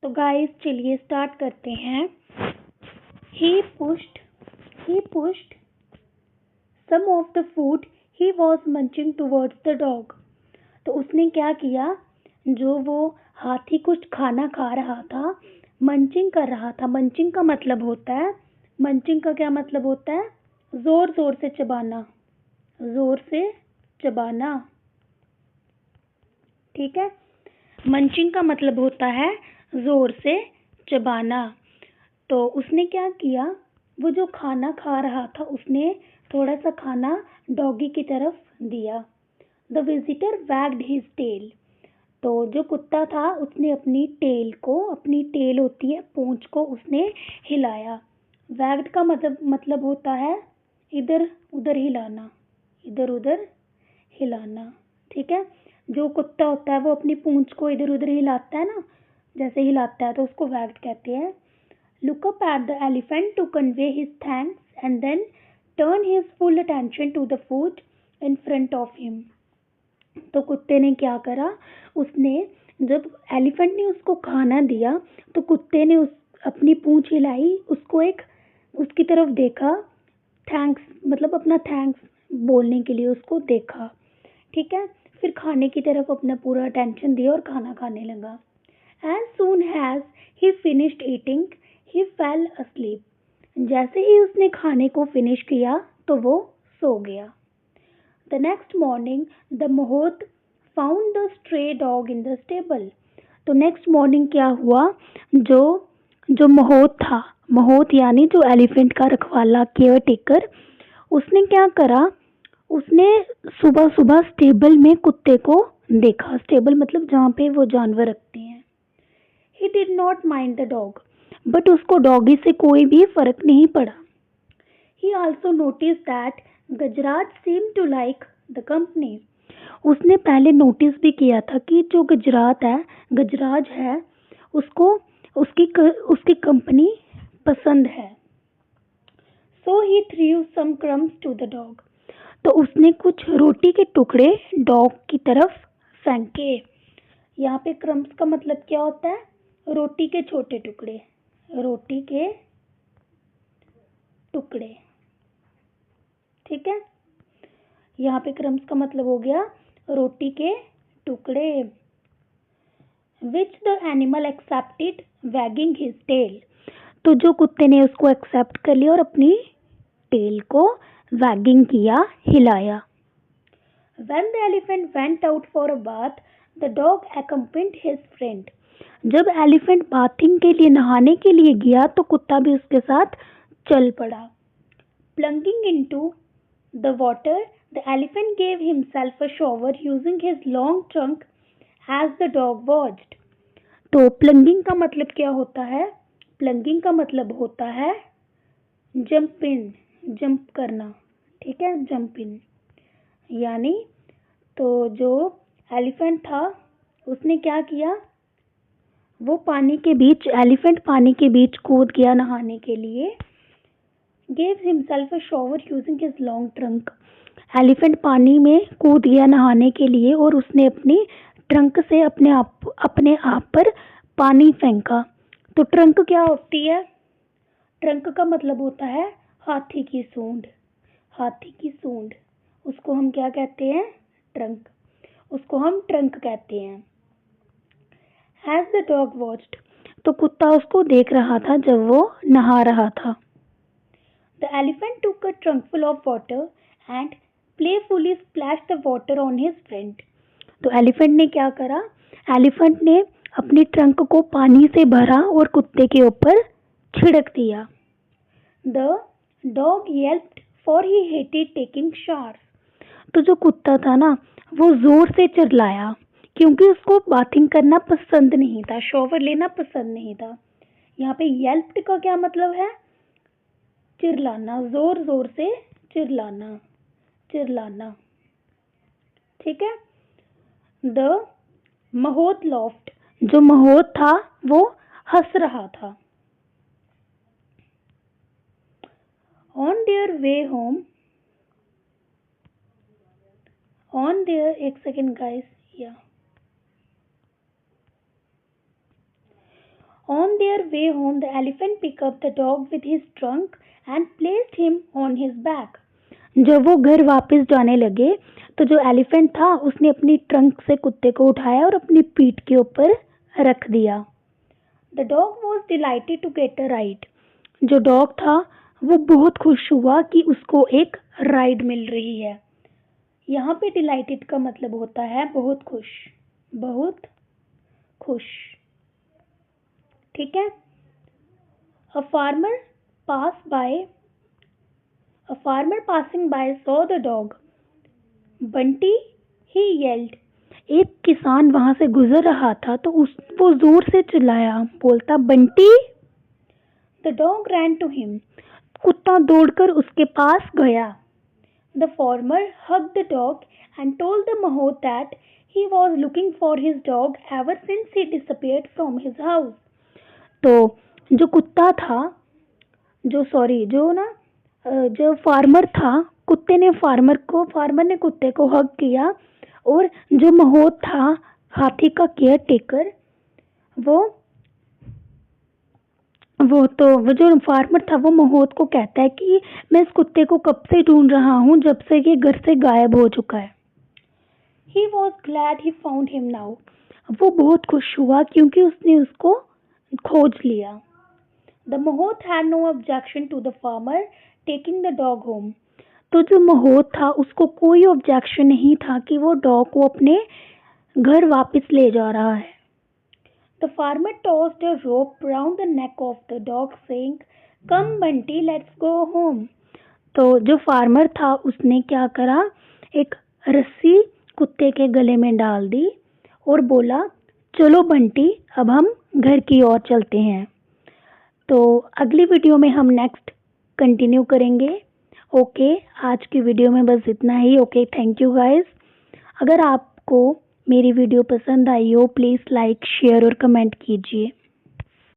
तो गाइस चलिए स्टार्ट करते हैं। he pushed he pushed some of the food he was munching towards the dog। तो उसने क्या किया, जो वो हाथी कुछ खाना खा रहा था, मंचिंग कर रहा था। मंचिंग का मतलब होता है, मंचिंग का क्या मतलब होता है, जोर जोर से चबाना, जोर से चबाना। ठीक है, मंचिंग का मतलब होता है जोर से चबाना। तो उसने क्या किया, वो जो खाना खा रहा था उसने थोड़ा सा खाना डॉगी की तरफ दिया। The visitor wagged his tail. तो जो कुत्ता था उसने अपनी टेल को, अपनी टेल होती है पूंछ को, उसने हिलाया। वैग्ड का मतलब होता है इधर उधर हिलाना, इधर उधर हिलाना। ठीक है, जो कुत्ता होता है वो अपनी पूंछ को इधर उधर हिलाता है ना, जैसे हिलाता है तो उसको वैग्ड कहते हैं। Look up at the elephant to convey his thanks and then turn his full attention to the food in front of him। तो कुत्ते ने क्या करा, उसने जब एलिफेंट ने उसको खाना दिया तो कुत्ते ने उस अपनी पूंछ हिलाई, उसको एक उसकी तरफ देखा, थैंक्स मतलब अपना थैंक्स बोलने के लिए उसको देखा। ठीक है, फिर खाने की तरफ अपना पूरा अटेंशन दिया और खाना खाने लगा। As soon as he finished eating, he fell asleep। जैसे ही उसने खाने को फिनिश किया तो वो सो गया। The next morning, the Mahout found the stray dog in the stable। तो नेक्स्ट मॉर्निंग क्या हुआ, जो जो महोत था, महोत यानी जो एलिफेंट का रखवाला, केयर टेकर, उसने क्या करा, उसने सुबह सुबह स्टेबल में कुत्ते को देखा। स्टेबल मतलब जहाँ पे वो जानवर रखते हैं। He did not mind the dog, but उसको डॉगी से कोई भी फर्क नहीं पड़ा। He also noticed that Gajraj seemed to like the company। उसने पहले नोटिस भी किया था कि जो गजराज है उसको उसकी कंपनी पसंद है। So he threw some crumbs to the dog। तो उसने कुछ रोटी के टुकड़े डॉग की तरफ फेंके। यहाँ पे क्रम्स का मतलब क्या होता है, रोटी के छोटे टुकड़े, रोटी के टुकड़े। ठीक है, यहाँ पे क्रम्स का मतलब हो गया रोटी के टुकड़े। Which the animal accepted wagging his tail. तो जो कुत्ते ने उसको एक्सेप्ट कर लिया और अपनी टेल को वैगिंग किया, हिलाया। When the elephant went out for a bath, the dog accompanied his friend। जब एलिफेंट बाथिंग के लिए, नहाने के लिए गया तो कुत्ता भी उसके साथ चल पड़ा। Plunging into the water, the elephant gave himself a shower using his long trunk as the dog watched। तो प्लंगिंग का मतलब क्या होता है, प्लंगिंग का मतलब होता है जंप इन, जंप करना। ठीक है, जंप इन यानी, तो जो एलिफेंट था उसने क्या किया, वो पानी के बीच, एलिफेंट पानी के बीच कूद गया नहाने के लिए। Gave himself a shower using his long trunk। Elephant पानी में कूद गया नहाने के लिए और उसने अपनी ट्रंक से अपने आप पर पानी फेंका। तो ट्रंक क्या होती है, ट्रंक का मतलब होता है हाथी की सूंड, हाथी की सूंड, उसको हम क्या कहते हैं, ट्रंक, उसको हम ट्रंक कहते हैं। As the dog watched, तो कुत्ता उसको देख रहा था जब वो नहा रहा था। The elephant took a trunkful of water and playfully splashed the water on his friend। तो एलिफेंट ने क्या करा, एलिफेंट ने अपनी ट्रंक को पानी से भरा और कुत्ते के ऊपर छिड़क दिया। The dog yelped for he hated taking showers। तो जो कुत्ता था ना वो जोर से चिल्लाया क्योंकि उसको बाथिंग करना पसंद नहीं था, शॉवर लेना पसंद नहीं था। यहाँ पे येल्प्ड का क्या मतलब है, चिल्लाना, जोर जोर से चिल्लाना, चिल्लाना। ठीक है, द महोत लॉफ्ट, जो महोत था वो हंस रहा था। On their way home, on their, एक सेकेंड गाइस, या their way home, the elephant picked up the dog with his trunk and placed him on his back. जब वो घर वापस जाने लगे तो जो एलिफेंट था उसने अपनी ट्रंक से कुत्ते को उठाया और अपनी पीठ के ऊपर रख दिया. The dog was delighted to get a ride. जो डॉग था वो बहुत खुश हुआ कि उसको एक राइड मिल रही है. यहाँ पे डिलाइटेड का मतलब होता है बहुत खुश, बहुत खुश. ठीक है. A farmer passing by saw the dog. Bunty, he yelled. एक किसान वहां से गुजर रहा था तो वो जोर से चिल्लाया, बोलता Bunty. The dog ran to him. कुत्ता दौड़कर उसके पास गया. The farmer hugged the dog and told the mahout that he was looking for his dog ever since he disappeared from his house. तो जो कुत्ता था, जो फार्मर था, फार्मर ने कुत्ते को हग किया और जो महोत था, हाथी का केयर टेकर, वो जो फार्मर था वो महोत को कहता है कि मैं इस कुत्ते को कब से ढूंढ रहा हूँ जब से ये घर से गायब हो चुका है. He was glad he found him now. वो बहुत खुश हुआ क्योंकि उसने उसको खोज लिया. The mahout had no objection to the farmer taking the dog home. तो जो महोत था उसको कोई ऑब्जेक्शन नहीं था कि वो डॉग को अपने घर वापस ले जा रहा है. The farmer tossed a rope round the neck of the dog saying, "Come Bunty, let's go home." तो जो फार्मर था उसने क्या करा, एक रस्सी कुत्ते के गले में डाल दी और बोला, चलो बंटी अब हम घर की ओर चलते हैं. तो अगली वीडियो में हम नेक्स्ट कंटिन्यू करेंगे. ओके, आज की वीडियो में बस इतना ही. Okay, thank you guys. अगर आपको मेरी वीडियो पसंद आई हो प्लीज़ लाइक, शेयर और कमेंट कीजिए.